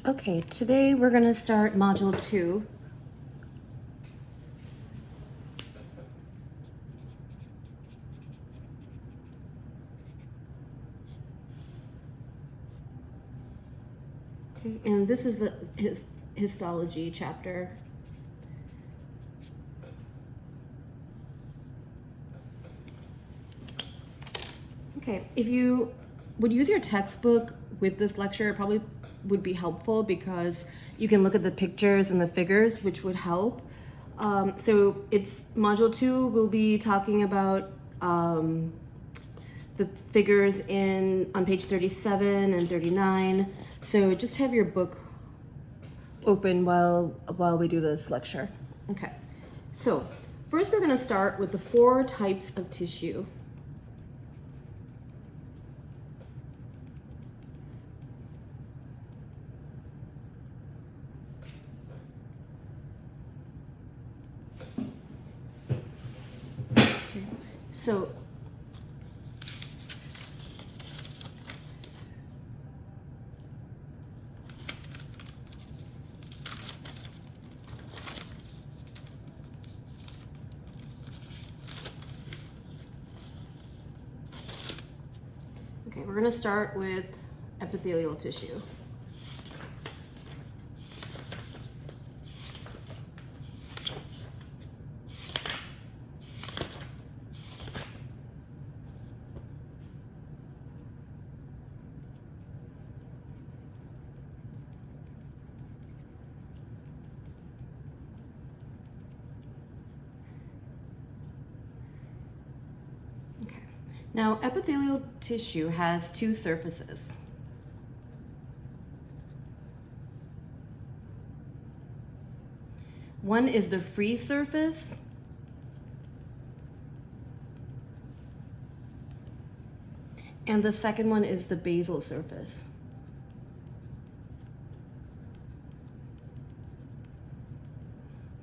Okay, today we're going to start Module 2. Okay, and this is the histology chapter. Okay, if you would use your textbook with this lecture, it probably would be helpful because you can look at the pictures and the figures, which would help. So it's Module 2, we'll be talking about the figures on page 37 and 39. So just have your book open while we do this lecture. Okay, so first we're going to start with the 4 types of tissue. So we're going to start with epithelial tissue. Okay. Now, epithelial tissue has 2 surfaces. One is the free surface, and the second one is the basal surface.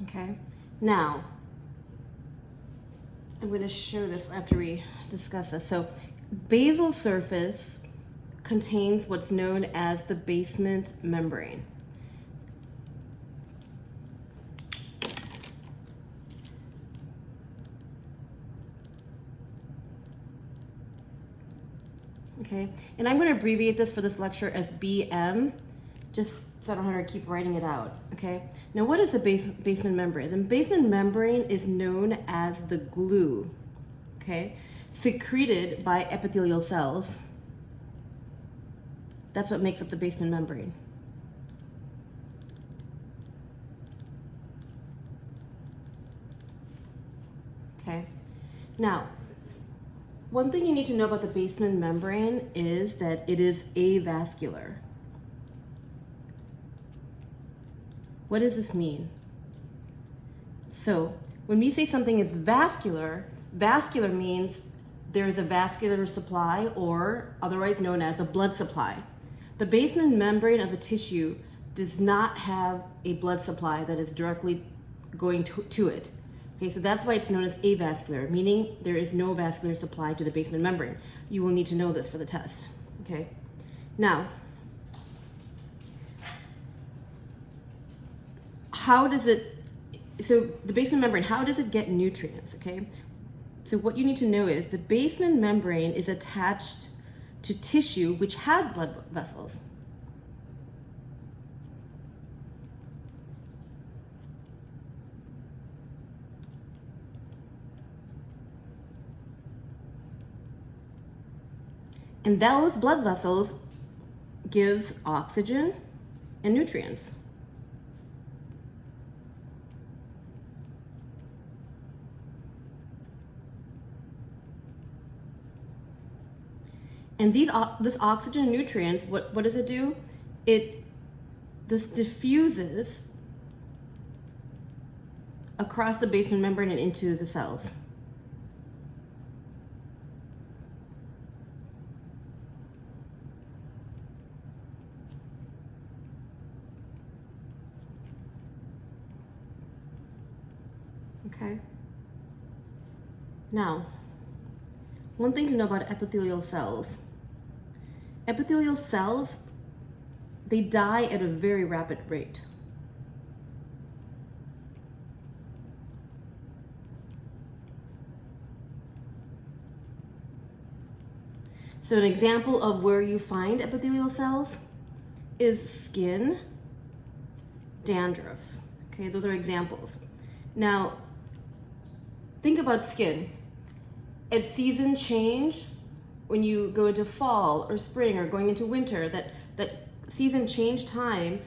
Okay, now I'm going to show this after we discuss this. So, basal surface contains what's known as the basement membrane. Okay, and I'm going to abbreviate this for this lecture as BM, just so I don't have to keep writing it out. Okay, now what is the basement membrane? The basement membrane is known as the glue, okay, secreted by epithelial cells. That's what makes up the basement membrane. Okay, now one thing you need to know about the basement membrane is that it is avascular. What does this mean? So when we say something is vascular, vascular means there's a vascular supply, or otherwise known as a blood supply. The basement membrane of a tissue does not have a blood supply that is directly going to it. Okay, so that's why it's known as avascular, meaning there is no vascular supply to the basement membrane. You will need to know this for the test. Okay, now, so the basement membrane, how does it get nutrients? Okay, so what you need to know is the basement membrane is attached to tissue which has blood vessels. And those blood vessels gives oxygen and nutrients. And this oxygen and nutrients, what does it do? This diffuses across the basement membrane and into the cells. Okay. Now, one thing to know about epithelial cells. Epithelial cells they die at a very rapid rate. So an example of where you find epithelial cells is skin, dandruff. Okay, those are examples. Now, think about skin. At season change, when you go into fall or spring or going into winter, that season change time,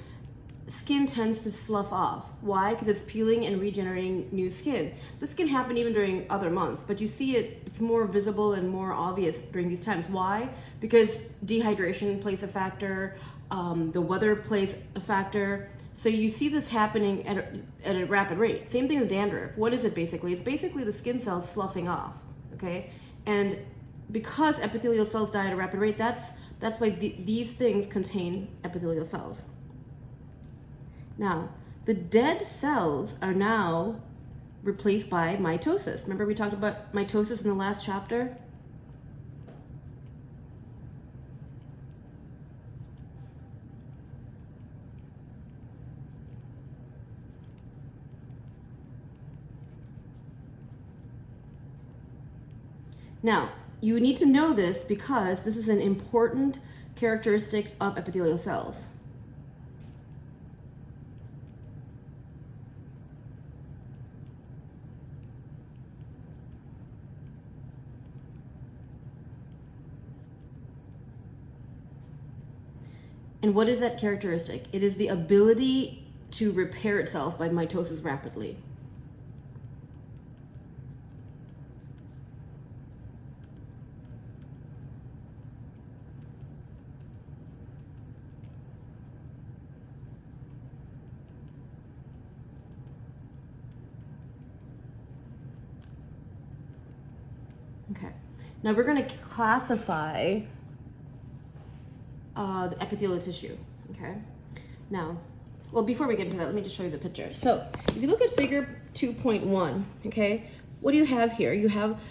skin tends to slough off. Why? Because it's peeling and regenerating new skin. This can happen even during other months, but you see it's more visible and more obvious during these times. Why? Because dehydration plays a factor, the weather plays a factor. So you see this happening at a rapid rate. Same thing with dandruff. What is it basically? It's basically the skin cells sloughing off, okay? And because epithelial cells die at a rapid rate, that's why these things contain epithelial cells. Now, the dead cells are now replaced by mitosis. Remember we talked about mitosis in the last chapter? Now, you need to know this because this is an important characteristic of epithelial cells. And what is that characteristic? It is the ability to repair itself by mitosis rapidly. Okay, now we're going to classify the epithelial tissue, okay? Now, well, before we get into that, let me just show you the picture. So, if you look at figure 2.1, okay, what do you have here? You have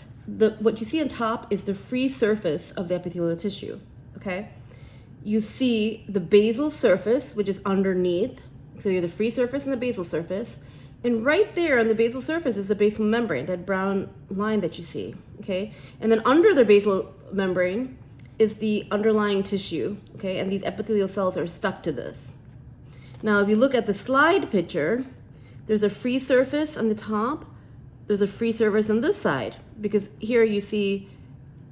what you see on top is the free surface of the epithelial tissue, okay? You see the basal surface, which is underneath. So you have the free surface and the basal surface. And right there on the basal surface is the basal membrane, that brown line that you see, okay? And then under the basal membrane is the underlying tissue, okay? And these epithelial cells are stuck to this. Now, if you look at the slide picture, there's a free surface on the top. There's a free surface on this side, because here you see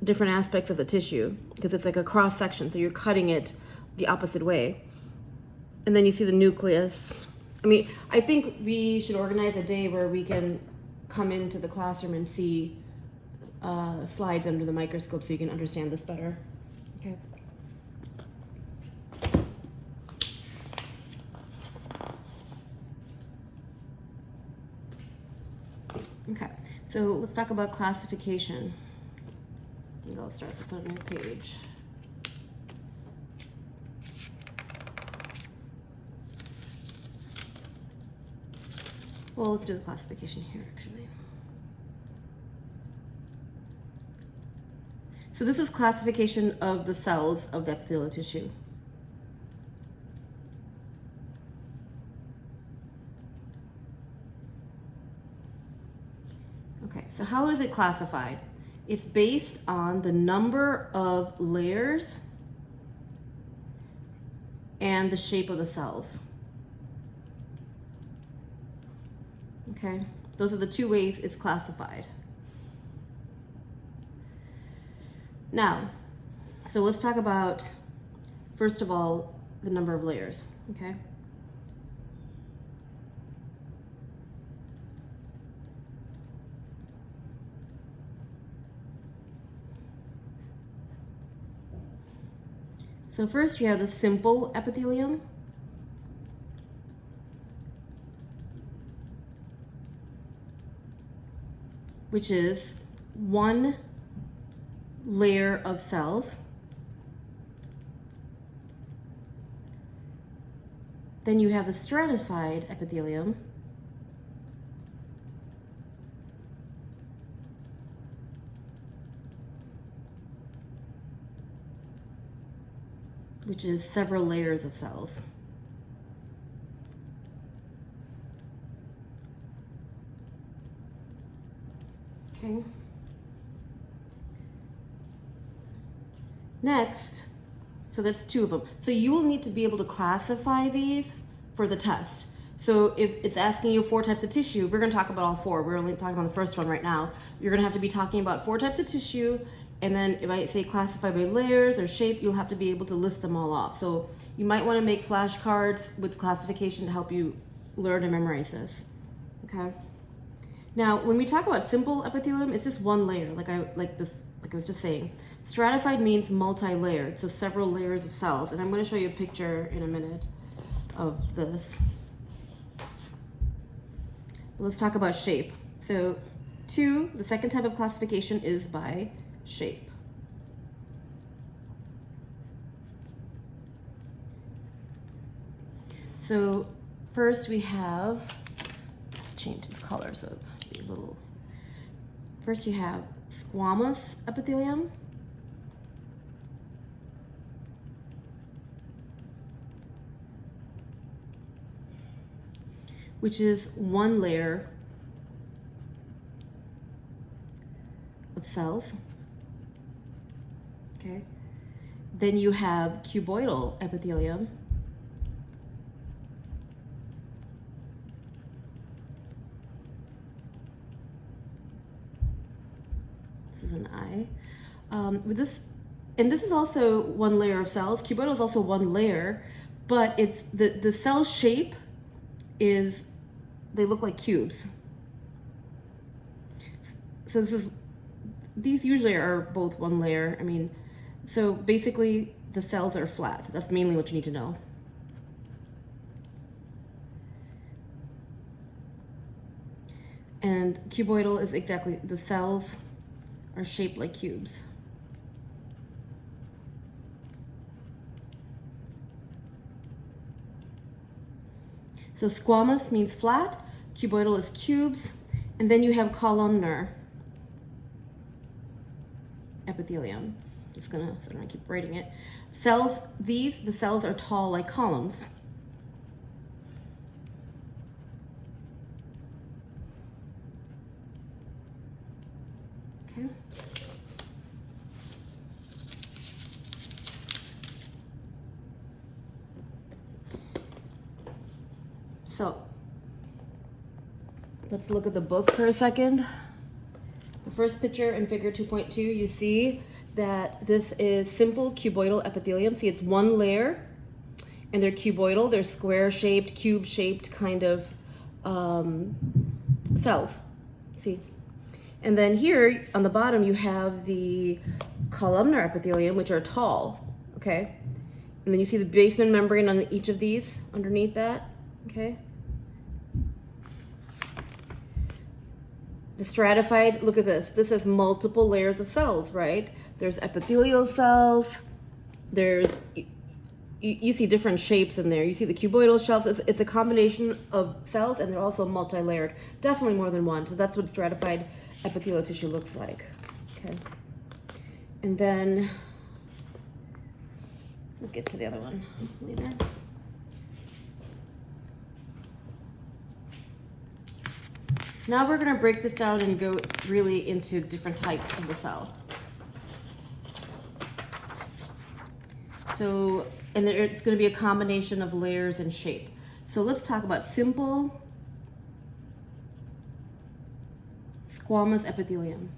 different aspects of the tissue, because it's like a cross section, so you're cutting it the opposite way. And then you see the nucleus. I mean, I think we should organize a day where we can come into the classroom and see slides under the microscope so you can understand this better. Okay. Okay, so let's talk about classification. I think I'll start this on a new page. Well, let's do the classification here, actually. So this is classification of the cells of the epithelial tissue. Okay, so how is it classified? It's based on the number of layers and the shape of the cells. Okay, those are the two ways it's classified. Now, so let's talk about, first of all, the number of layers, okay? So first you have the simple epithelium. Which is one layer of cells. Then you have the stratified epithelium, which which is several layers of cells. Okay. Next, so that's two of them. So you will need to be able to classify these for the test. So if it's asking you 4 types of tissue, we're gonna talk about all 4. We're only talking about the first one right now. You're gonna have to be talking about 4 types of tissue, and then if I say classify by layers or shape, you'll have to be able to list them all off. So you might wanna make flashcards with classification to help you learn and memorize this, okay? Now, when we talk about simple epithelium, it's just one layer, like I was just saying. Stratified means multi-layered, so several layers of cells. And I'm going to show you a picture in a minute of this. Let's talk about shape. So 2, the second type of classification is by shape. So first we have, let's change this color so it'll be a little. First you have squamous epithelium. Which is one layer of cells. Okay. Then you have cuboidal epithelium. This is an eye. This is also one layer of cells. Cuboidal is also one layer, but it's the cell shape is, they look like cubes. So these usually are both one layer. I mean, so basically the cells are flat. That's mainly what you need to know. And cuboidal is exactly, the cells are shaped like cubes. So squamous means flat, cuboidal is cubes, and then you have columnar epithelium. Just gonna, so I'm gonna keep writing it. Cells, the cells are tall like columns. Okay. So let's look at the book for a second. The first picture in figure 2.2, you see that this is simple cuboidal epithelium. See, it's one layer, and they're cuboidal. They're square-shaped, cube-shaped kind of cells. See? And then here on the bottom, you have the columnar epithelium, which are tall, okay? And then you see the basement membrane on each of these underneath that, okay? The stratified, look at this. This has multiple layers of cells, right? There's epithelial cells. There's, you see different shapes in there. You see the cuboidal shelves. It's a combination of cells, and they're also multi-layered. Definitely more than one. So that's what stratified epithelial tissue looks like. Okay. And then, we'll get to the other one later. Now we're going to break this down and go really into different types of the cell. So, and it's going to be a combination of layers and shape. So let's talk about simple squamous epithelium.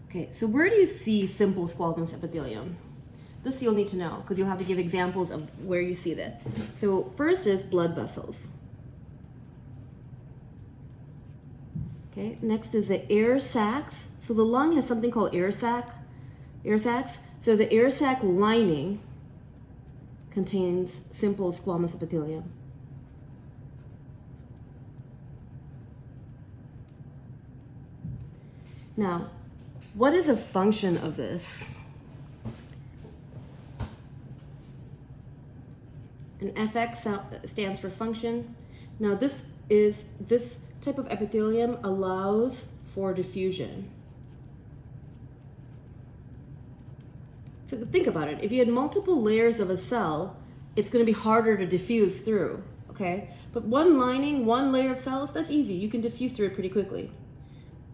Okay, so where do you see simple squamous epithelium? This you'll need to know because you'll have to give examples of where you see that. So first is blood vessels. Okay, next is the air sacs. So the lung has something called air sacs. So the air sac lining contains simple squamous epithelium. Now, what is a function of this? An FX stands for function. Now this type of epithelium allows for diffusion. So think about it. If you had multiple layers of a cell, it's going to be harder to diffuse through, okay? But one lining, one layer of cells, that's easy. You can diffuse through it pretty quickly.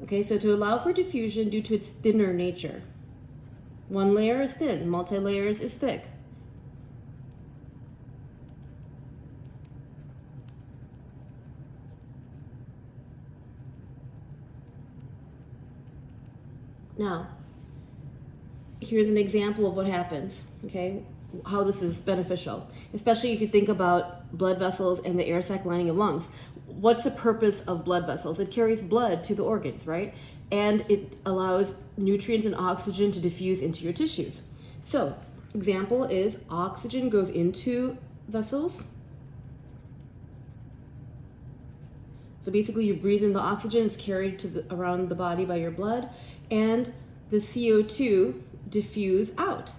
Okay, so to allow for diffusion due to its thinner nature. One layer is thin, multi-layers is thick. Now, here's an example of what happens, okay? How this is beneficial, especially if you think about blood vessels and the air sac lining of lungs. What's the purpose of blood vessels? It carries blood to the organs, right? And it allows nutrients and oxygen to diffuse into your tissues. So, example is oxygen goes into vessels. So basically you breathe in the oxygen, it's carried to around the body by your blood, and the CO2 diffuse out.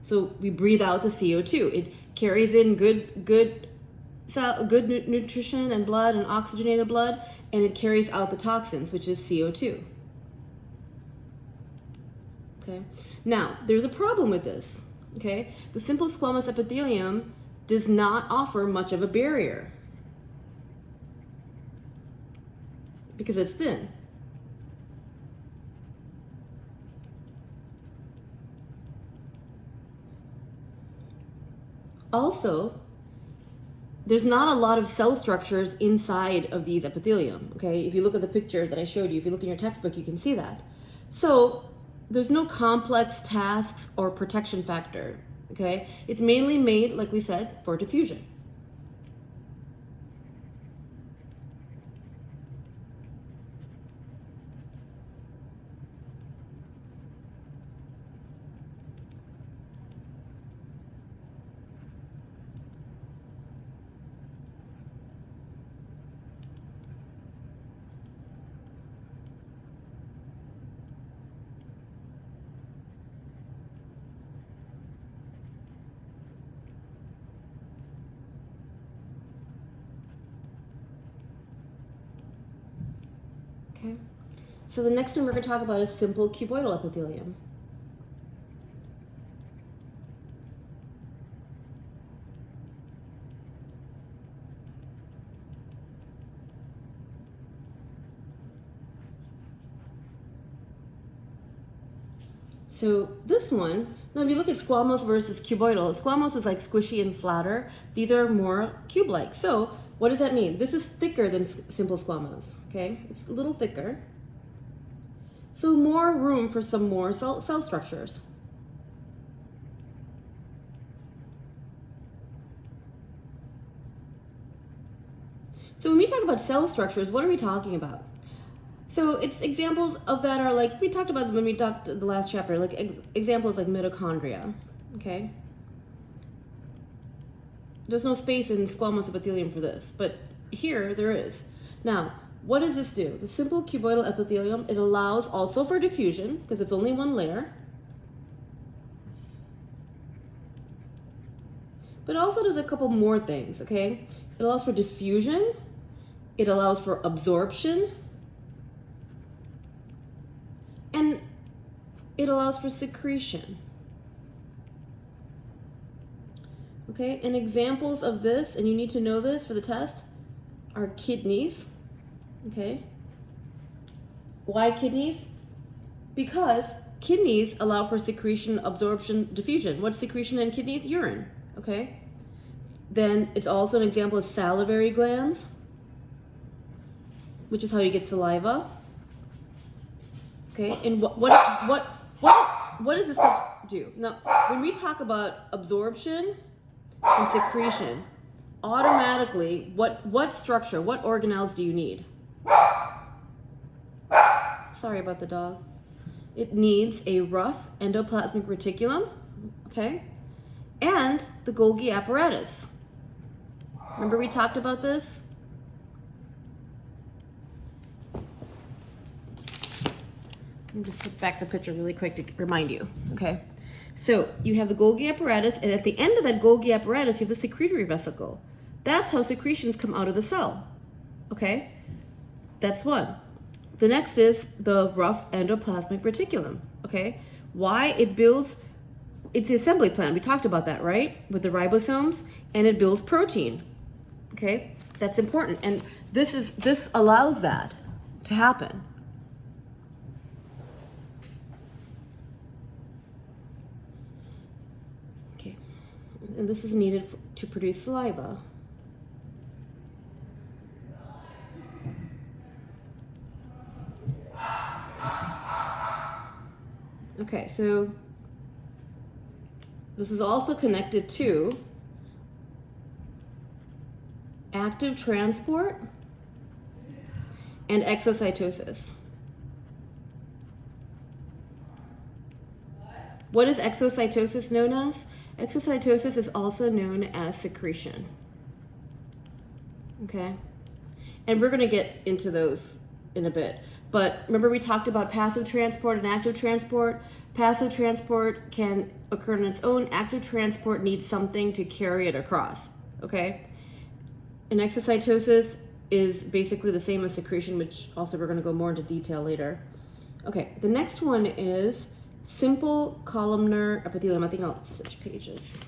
So we breathe out the CO2. It carries in good nutrition and blood and oxygenated blood, and it carries out the toxins, which is CO2. Okay. Now, there's a problem with this. Okay. The simple squamous epithelium does not offer much of a barrier because it's thin. Also, there's not a lot of cell structures inside of these epithelium, okay? If you look at the picture that I showed you, if you look in your textbook, you can see that. So there's no complex tasks or protection factor, okay? It's mainly made, like we said, for diffusion. Okay, so the next one we're going to talk about is simple cuboidal epithelium. So this one, now if you look at squamous versus cuboidal, squamous is like squishy and flatter. These are more cube-like. So what does that mean? This is thicker than simple squamous, okay? It's a little thicker. So more room for some more cell structures. So when we talk about cell structures, what are we talking about? So it's examples of that are like, we talked about when we talked the last chapter, like examples like mitochondria, okay? There's no space in squamous epithelium for this, but here there is. Now, what does this do? The simple cuboidal epithelium, it allows also for diffusion, because it's only one layer, but it also does a couple more things, okay? It allows for diffusion, it allows for absorption, and it allows for secretion. Okay, and examples of this, and you need to know this for the test, are kidneys. Okay, why kidneys? Because kidneys allow for secretion, absorption, diffusion. What's secretion in kidneys? Urine. Okay, then it's also an example of salivary glands, which is how you get saliva. Okay, and what does this stuff do? Now, when we talk about absorption and secretion, automatically, what structure, what organelles do you need? Sorry about the dog. It needs a rough endoplasmic reticulum, okay, and the Golgi apparatus. Remember we talked about this? Let me just put back the picture really quick to remind you, okay? So you have the Golgi apparatus, and at the end of that Golgi apparatus, you have the secretory vesicle. That's how secretions come out of the cell, okay? That's one. The next is the rough endoplasmic reticulum, okay? Why? It builds, it's the assembly plant. We talked about that, right? With the ribosomes, and it builds protein, okay? That's important, and this allows that to happen. Okay, and this is needed to produce saliva. Okay, so this is also connected to active transport and exocytosis. What is exocytosis known as? Exocytosis is also known as secretion. Okay? And we're going to get into those in a bit. But remember we talked about passive transport and active transport? Passive transport can occur on its own. Active transport needs something to carry it across. Okay? And exocytosis is basically the same as secretion, which also we're going to go more into detail later. Okay, the next one is simple columnar epithelium. I think I'll switch pages.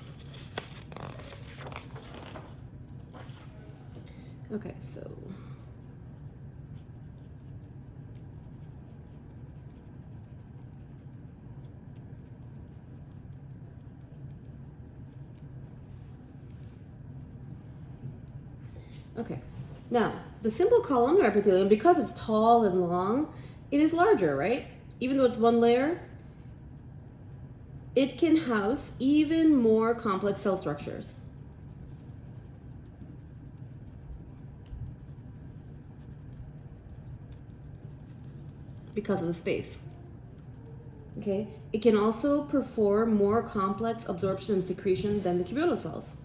Okay, so okay, now the simple columnar epithelium, because it's tall and long, it is larger, right? Even though it's one layer, it can house even more complex cell structures. Because of the space. Okay, it can also perform more complex absorption and secretion than the cuboidal cells.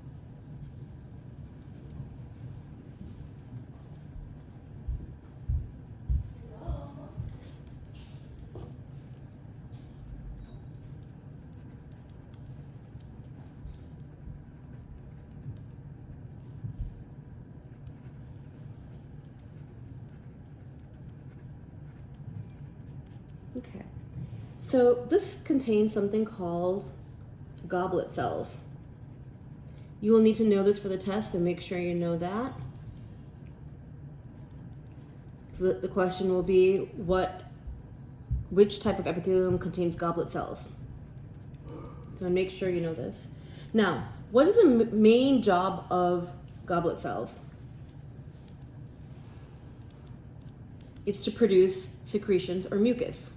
Okay, so this contains something called goblet cells. You will need to know this for the test, so make sure you know that. So the question will be, which type of epithelium contains goblet cells? So make sure you know this. Now, what is the main job of goblet cells? It's to produce secretions or mucus.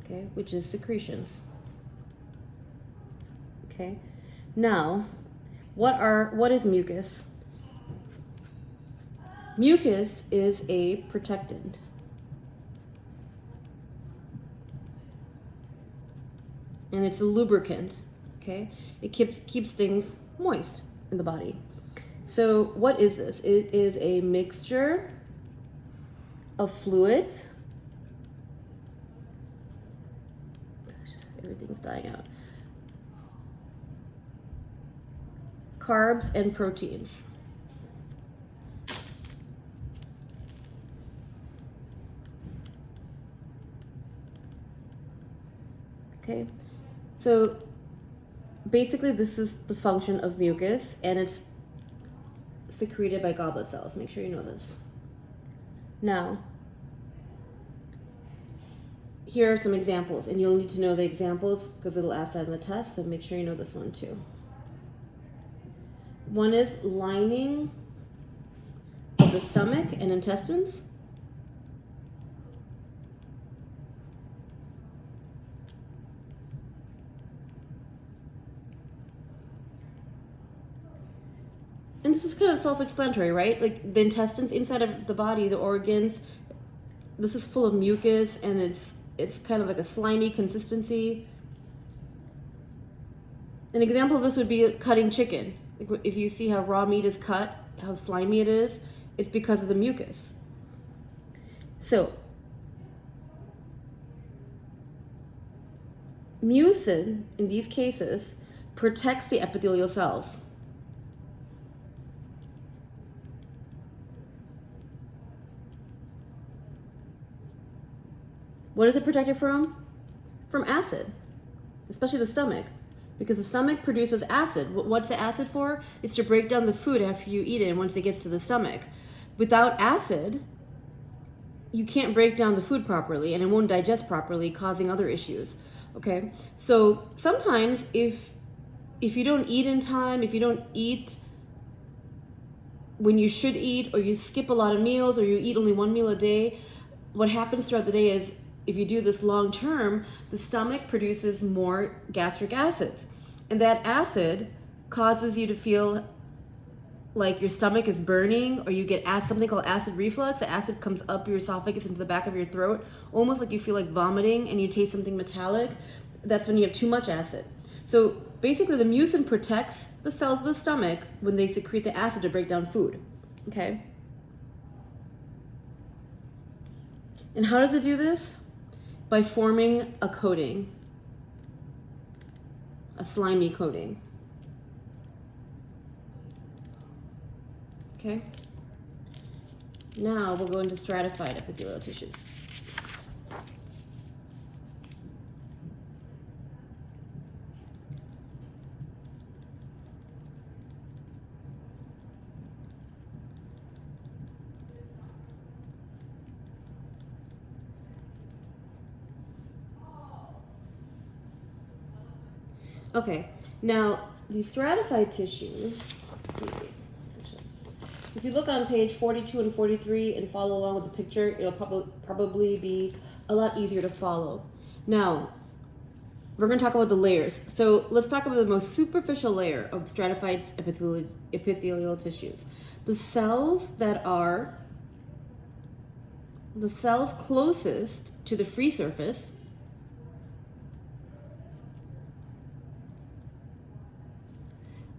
Okay, which is secretions. Okay, now what is mucus? Mucus is a protectant. And it's a lubricant. Okay, it keeps things moist in the body. So what is this? It is a mixture of fluids. Everything's dying out. Carbs and proteins. Okay, so basically this is the function of mucus, and it's secreted by goblet cells. Make sure you know this. Now, here are some examples, and you'll need to know the examples because it'll ask that in the test, so make sure you know this one too. One is lining of the stomach and intestines. And this is kind of self-explanatory, right? Like the intestines inside of the body, the organs, this is full of mucus, and it's kind of like a slimy consistency. An example of this would be cutting chicken. Like if you see how raw meat is cut, how slimy it is, it's because of the mucus. So, mucin, in these cases, protects the epithelial cells. What is it protected from? From acid, especially the stomach, because the stomach produces acid. What's the acid for? It's to break down the food after you eat it and once it gets to the stomach. Without acid, you can't break down the food properly and it won't digest properly, causing other issues. Okay, so sometimes if you don't eat in time, if you don't eat when you should eat, or you skip a lot of meals, or you eat only one meal a day, what happens throughout the day is, if you do this long term, the stomach produces more gastric acids. And that acid causes you to feel like your stomach is burning, or you get something called acid reflux. The acid comes up your esophagus into the back of your throat, almost like you feel like vomiting and you taste something metallic. That's when you have too much acid. So basically the mucin protects the cells of the stomach when they secrete the acid to break down food, okay? And how does it do this? By forming a coating, a slimy coating. Okay? Now we'll go into stratified epithelial tissues. Okay, now the stratified tissue, let's see. If you look on page 42 and 43 and follow along with the picture, it'll probably be a lot easier to follow. Now, we're going to talk about the layers. So let's talk about the most superficial layer of stratified epithelial tissues. The cells closest to the free surface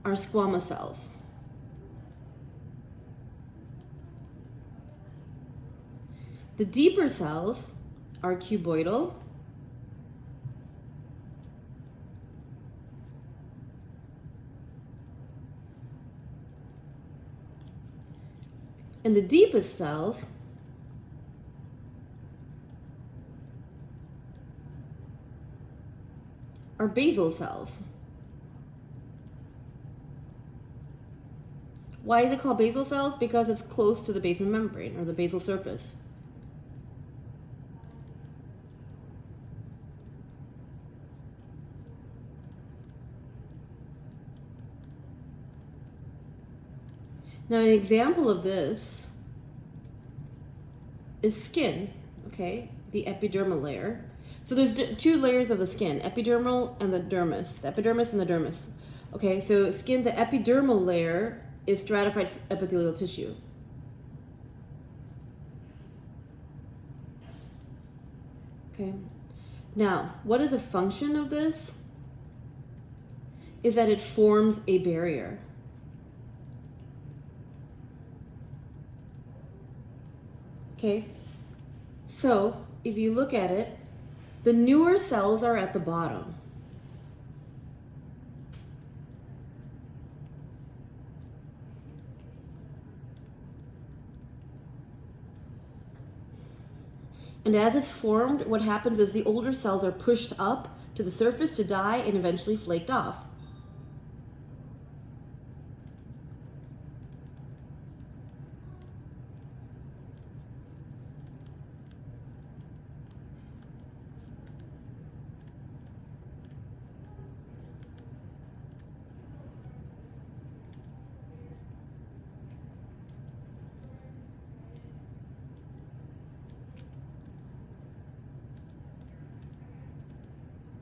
are squamous cells. The deeper cells are cuboidal. And the deepest cells are basal cells. Why is it called basal cells? Because it's close to the basement membrane or the basal surface. Now, an example of this is skin, okay? The epidermal layer. So there's two layers of the skin, epidermal and the dermis, the epidermis and the dermis. Okay, so skin, the epidermal layer is stratified epithelial tissue. Okay, now what is a function of this? Is that it forms a barrier. Okay, so if you look at it, the newer cells are at the bottom. And as it's formed, what happens is the older cells are pushed up to the surface to die and eventually flaked off.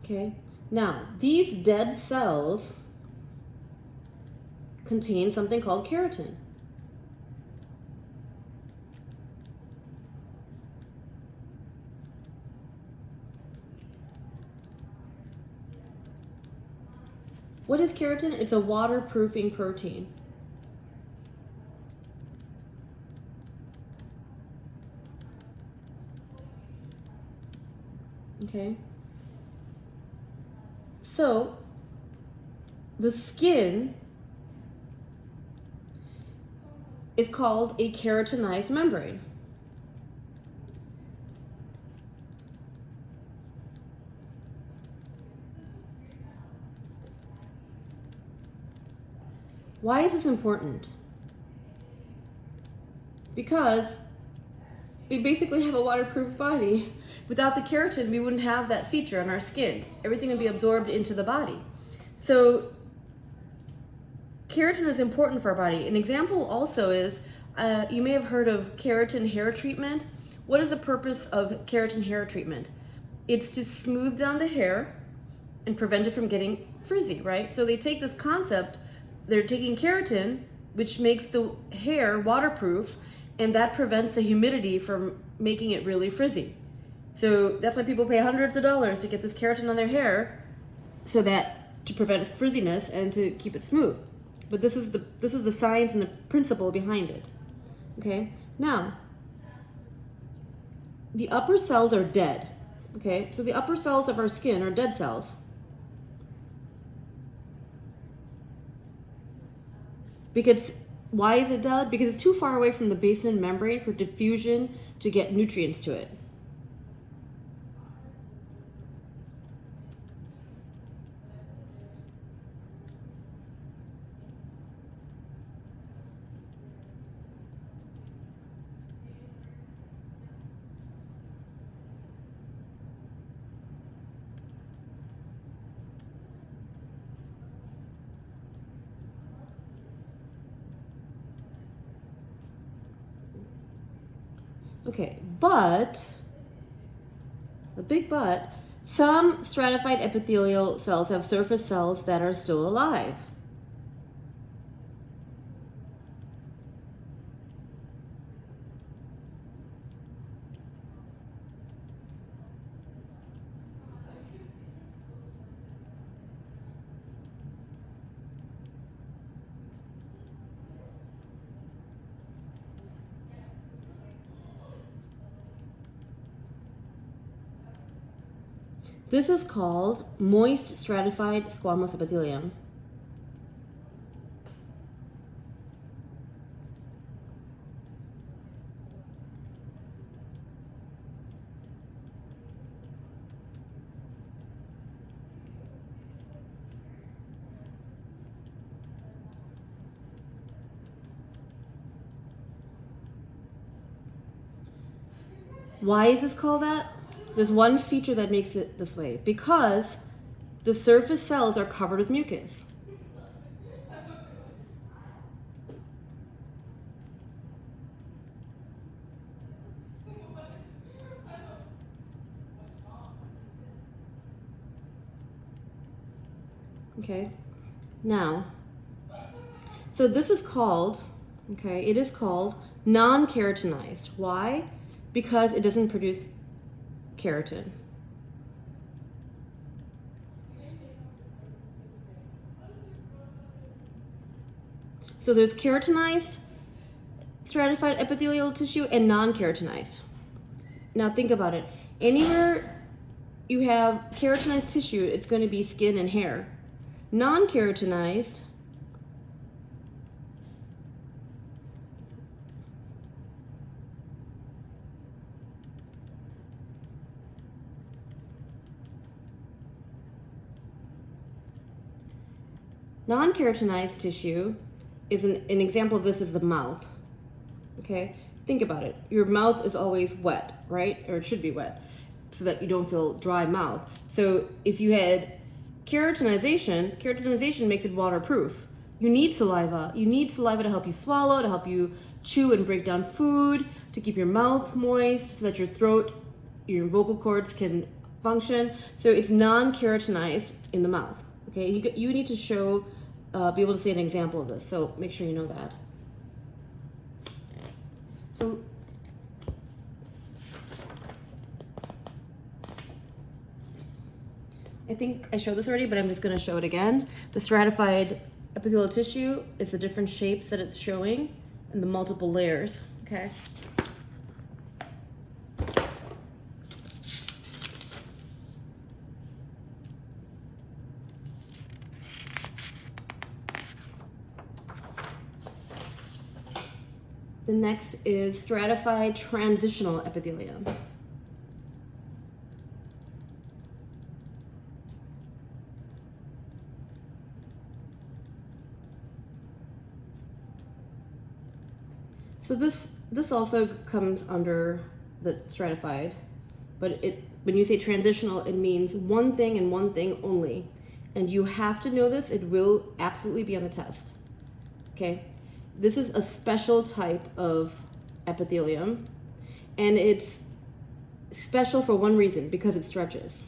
Okay, now these dead cells contain something called keratin. What is keratin? It's a waterproofing protein. Okay. So the skin is called a keratinized membrane. Why is this important? Because we basically have a waterproof body. Without the keratin, we wouldn't have that feature on our skin. Everything would be absorbed into the body. So keratin is important for our body. An example also is, you may have heard of keratin hair treatment. What is the purpose of keratin hair treatment? It's to smooth down the hair and prevent it from getting frizzy, right? So they take this concept, they're taking keratin, which makes the hair waterproof, and that prevents the humidity from making it really frizzy. So that's why people pay hundreds of dollars to get this keratin on their hair, so that to prevent frizziness and to keep it smooth. But this is the science and the principle behind it. Okay? Now, the upper cells are dead. Okay? So the upper cells of our skin are dead cells. Because why is it dead? Because it's too far away from the basement membrane for diffusion to get nutrients to it. Okay, but, a big but, some stratified epithelial cells have surface cells that are still alive. This is called moist stratified squamous epithelium. Why is this called that? There's one feature that makes it this way. Because the surface cells are covered with mucus. Okay, now, so this is called, okay, it is called non-keratinized. Why? Because it doesn't produce keratin. So there's keratinized stratified epithelial tissue and non-keratinized. Now think about it. Anywhere you have keratinized tissue, it's going to be skin and hair. Non-keratinized non-keratinized tissue is an example of this is the mouth. Okay, think about it. Your mouth is always wet, right? Or it should be wet, so that you don't feel dry mouth. So if you had keratinization makes it waterproof. You need saliva. You need saliva to help you swallow, to help you chew and break down food, to keep your mouth moist so that your throat, your vocal cords can function. So it's non-keratinized in the mouth. Okay, you need to show, be able to say an example of this. So make sure you know that. So I think I showed this already, but I'm just going to show it again. The stratified epithelial tissue is the different shapes that it's showing and the multiple layers, okay? The next is stratified transitional epithelium. So this also comes under the stratified, but when you say transitional, it means one thing and one thing only. And you have to know this. It will absolutely be on the test. Okay? This is a special type of epithelium, and it's special for one reason, because it stretches.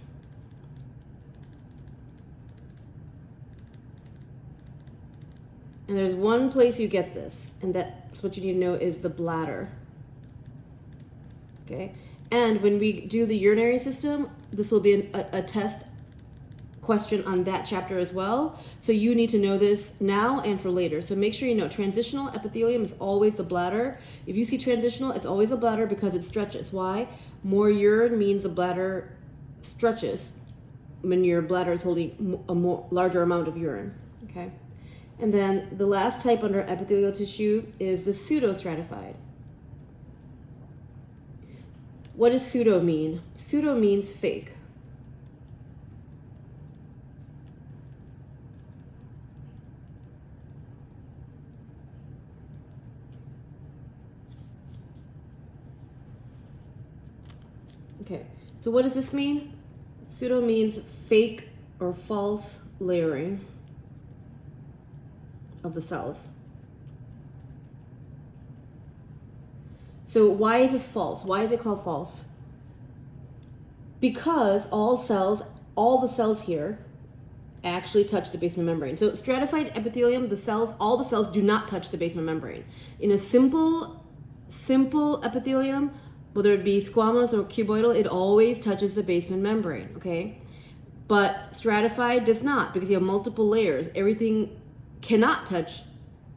And there's one place you get this, and that's what you need to know is the bladder. Okay? And when we do the urinary system, this will be a test question on that chapter as well. So you need to know this now and for later. So make sure you know transitional epithelium is always the bladder. If you see transitional, it's always a bladder because it stretches. Why? More urine means the bladder stretches when your bladder is holding a larger amount of urine. Okay? And then the last type under epithelial tissue is the pseudostratified. What does pseudo mean? Pseudo means fake. Okay, so what does this mean? Pseudo means fake or false layering of the cells. So why is this false? Why is it called false? Because all the cells here actually touch the basement membrane. So stratified epithelium, all the cells do not touch the basement membrane. In a simple epithelium, whether it be squamous or cuboidal, it always touches the basement membrane, okay? But stratified does not, because you have multiple layers. Everything cannot touch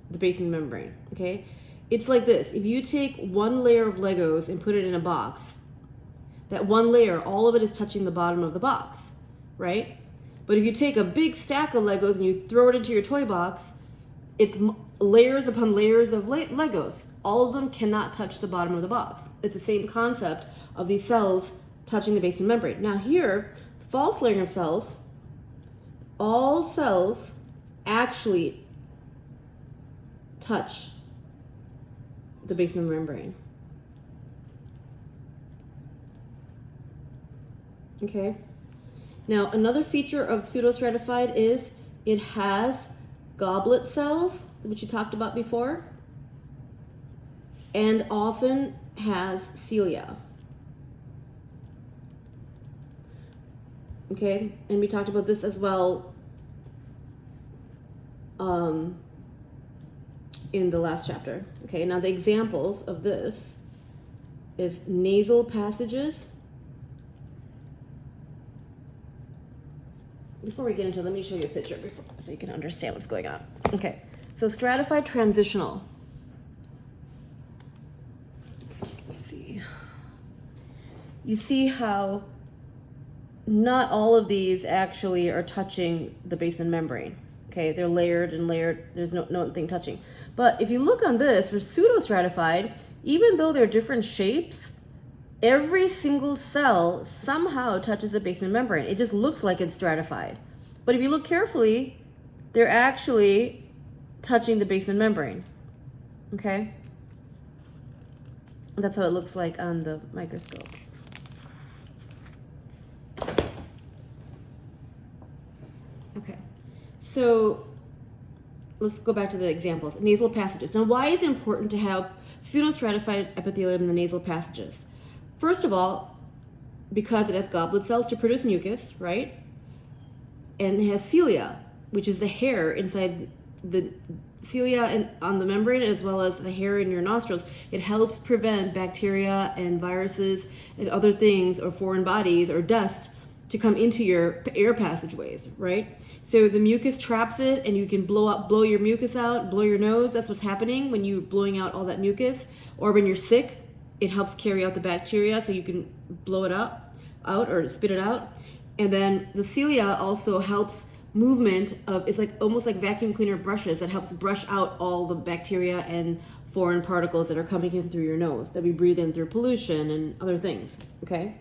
the basement membrane, okay? It's like this. If you take one layer of Legos and put it in a box, that one layer, all of it is touching the bottom of the box, right? But if you take a big stack of Legos and you throw it into your toy box, it's layers upon layers of Legos. All of them cannot touch the bottom of the box. It's the same concept of these cells touching the basement membrane. Now here, false layering of cells, all cells actually touch the basement membrane. Okay? Now, another feature of pseudostratified is it has goblet cells, which you talked about before, and often has cilia. Okay, and we talked about this as well in the last chapter. Okay, now the examples of this is nasal passages. Before we get into it, let me show you a picture so you can understand what's going on. Okay, so stratified transitional. Let's see. You see how not all of these actually are touching the basement membrane. Okay, they're layered and layered. There's nothing touching. But if you look on this, for pseudostratified, even though they're different shapes, every single cell somehow touches the basement membrane. It just looks like it's stratified. But if you look carefully, they're actually touching the basement membrane. Okay? That's how it looks like on the microscope. Okay. So let's go back to the examples. Nasal passages. Now, why is it important to have pseudostratified epithelium in the nasal passages? First of all, because it has goblet cells to produce mucus, right? And it has cilia, which is the hair inside the cilia and on the membrane, as well as the hair in your nostrils. It helps prevent bacteria and viruses and other things or foreign bodies or dust to come into your air passageways, right? So the mucus traps it, and you can blow your mucus out, blow your nose. That's what's happening when you're blowing out all that mucus. Or when you're sick, it helps carry out the bacteria, so you can blow it out or spit it out. And then the cilia also helps movement of, it's like almost like vacuum cleaner brushes that helps brush out all the bacteria and foreign particles that are coming in through your nose that we breathe in through pollution and other things. Okay,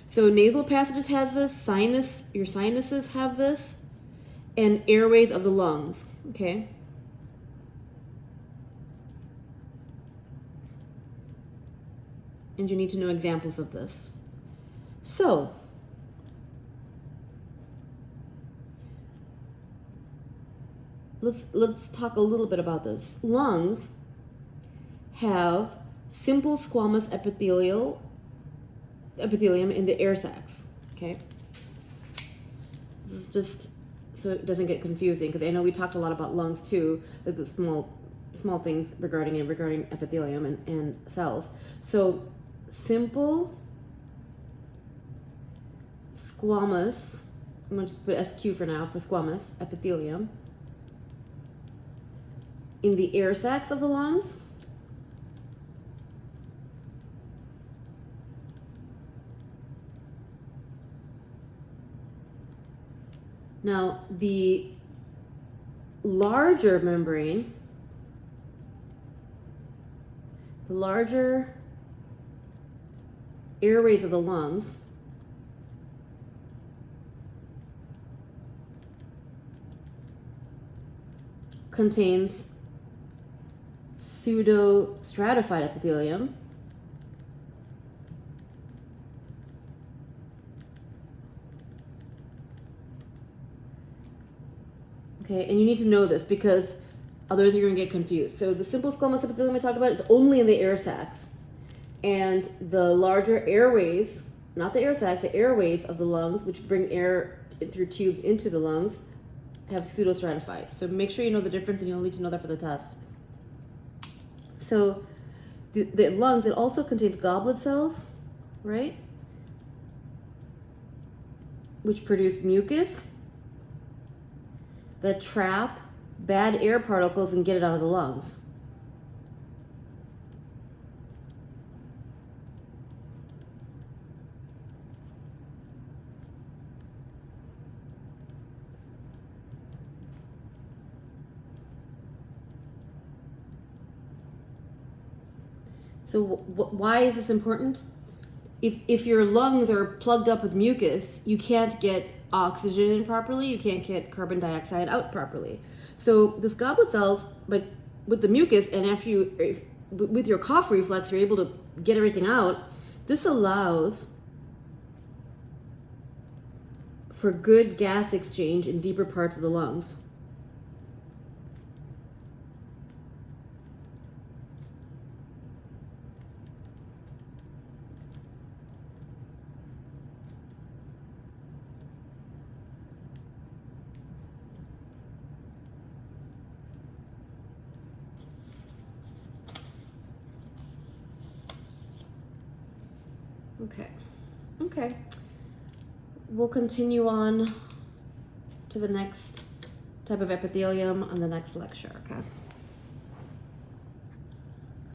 so nasal passages has this, your sinuses have this, and airways of the lungs. Okay, and you need to know examples of this. So let's talk a little bit about this. Lungs have simple squamous epithelium in the air sacs. Okay, this is just so it doesn't get confusing, because I know we talked a lot about lungs too, like the small things regarding epithelium and cells. So simple squamous, I'm going to just put SQ for now, for squamous epithelium in the air sacs of the lungs. Now, the larger membrane, the larger airways of the lungs contains pseudostratified epithelium, okay, and you need to know this because others are going to get confused. So the simple squamous epithelium I talked about is only in the air sacs, and the larger airways, not the air sacs, the airways of the lungs, which bring air through tubes into the lungs, have pseudostratified. So make sure you know the difference, and you'll need to know that for the test. So the lungs, it also contains goblet cells, right? Which produce mucus that trap bad air particles and get it out of the lungs. So why is this important? If your lungs are plugged up with mucus, you can't get oxygen in properly, you can't get carbon dioxide out properly. So this goblet cells, but with the mucus, and with your cough reflex, you're able to get everything out. This allows for good gas exchange in deeper parts of the lungs. Okay. We'll continue on to the next type of epithelium on the next lecture, okay?